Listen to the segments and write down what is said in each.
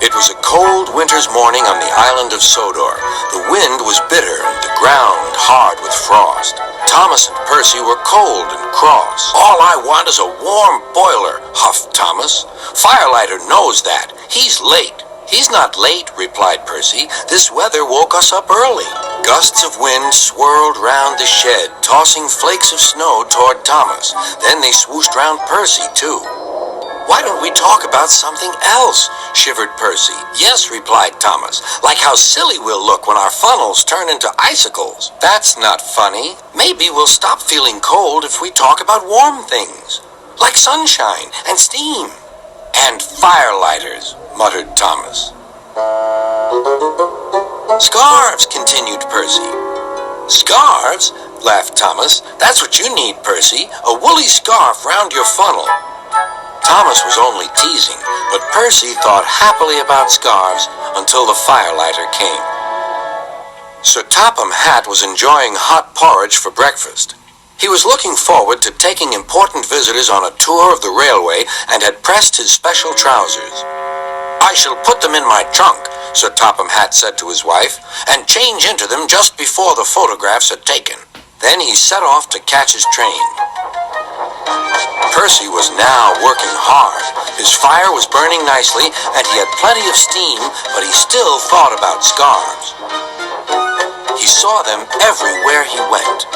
It was a cold winter's morning on the Island of Sodor. The wind was bitter and the ground hard with frost. Thomas and Percy were cold and cross. "All I want is a warm boiler," huffed Thomas. "Firelighter knows that. He's late." "He's not late," replied Percy. "This weather woke us up early." Gusts of wind swirled round the shed, tossing flakes of snow toward Thomas. Then they swooshed round Percy, too. "Why don't we talk about something else?" shivered Percy. "Yes," replied Thomas, "like how silly we'll look when our funnels turn into icicles." "That's not funny. Maybe we'll stop feeling cold if we talk about warm things, like sunshine and steam." "And firelighters," muttered Thomas. "Scarves," continued Percy. "Scarves?" laughed Thomas. "That's what you need, Percy, a woolly scarf round your funnel." Thomas was only teasing, but Percy thought happily about scarves until the firelighter came. Sir Topham Hatt was enjoying hot porridge for breakfast. He was looking forward to taking important visitors on a tour of the railway and had pressed his special trousers. "I shall put them in my trunk," Sir Topham Hatt said to his wife, "and change into them just before the photographs are taken." Then he set off to catch his train. Percy was now working hard. His fire was burning nicely, and he had plenty of steam, but he still thought about scarves. He saw them everywhere he went.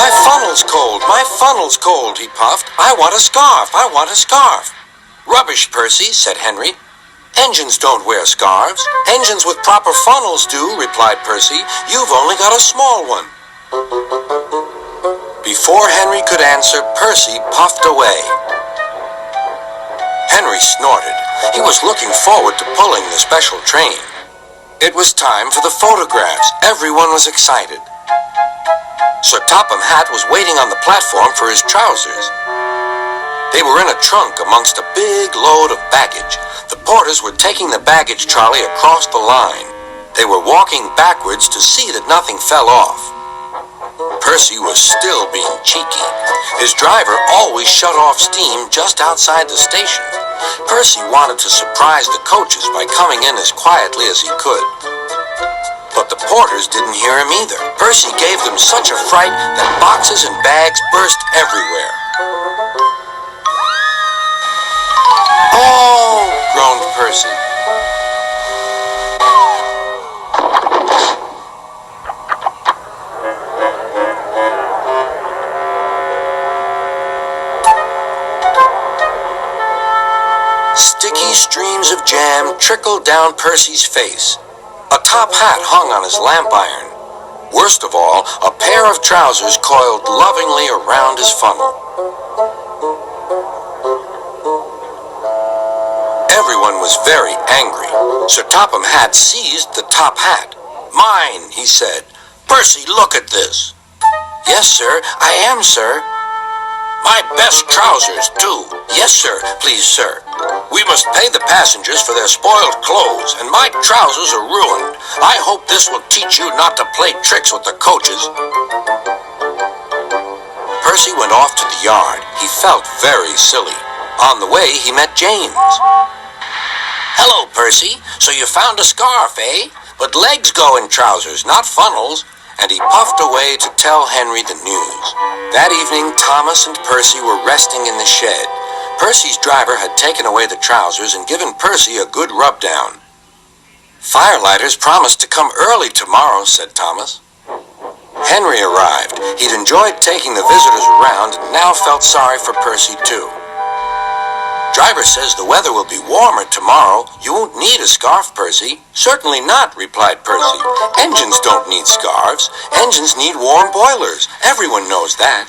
"My funnel's cold, my funnel's cold," he puffed. "I want a scarf, I want a scarf." "Rubbish, Percy," said Henry. "Engines don't wear scarves." "Engines with proper funnels do," replied Percy. "You've only got a small one." Before Henry could answer, Percy puffed away. Henry snorted. He was looking forward to pulling the special train. It was time for the photographs. Everyone was excited. Sir Topham Hatt was waiting on the platform for his trousers. They were in a trunk amongst a big load of baggage. The porters were taking the baggage trolley across the line. They were walking backwards to see that nothing fell off. Percy was still being cheeky. His driver always shut off steam just outside the station. Percy wanted to surprise the coaches by coming in as quietly as he could. But the porters didn't hear him either. Percy gave them such a fright that boxes and bags burst everywhere. "Oh!" groaned Percy. Sticky streams of jam trickled down Percy's face. A top hat hung on his lamp iron. Worst of all, a pair of trousers coiled lovingly around his funnel. Everyone was very angry. Sir Topham Hatt seized the top hat. "Mine," he said. "Percy, look at this." "Yes, sir. I am, sir." "My best trousers, too." "Yes, sir. Please, sir." "We must pay the passengers for their spoiled clothes, and my trousers are ruined. I hope this will teach you not to play tricks with the coaches." Percy went off to the yard. He felt very silly. On the way, he met James. "Hello, Percy. So you found a scarf, eh? But legs go in trousers, not funnels." And he puffed away to tell Henry the news. That evening, Thomas and Percy were resting in the shed. Percy's driver had taken away the trousers and given Percy a good rub-down. "Firelighters promised to come early tomorrow," said Thomas. Henry arrived. He'd enjoyed taking the visitors around and now felt sorry for Percy, too. "Driver says the weather will be warmer tomorrow. You won't need a scarf, Percy." "Certainly not," replied Percy. "Engines don't need scarves. Engines need warm boilers. Everyone knows that."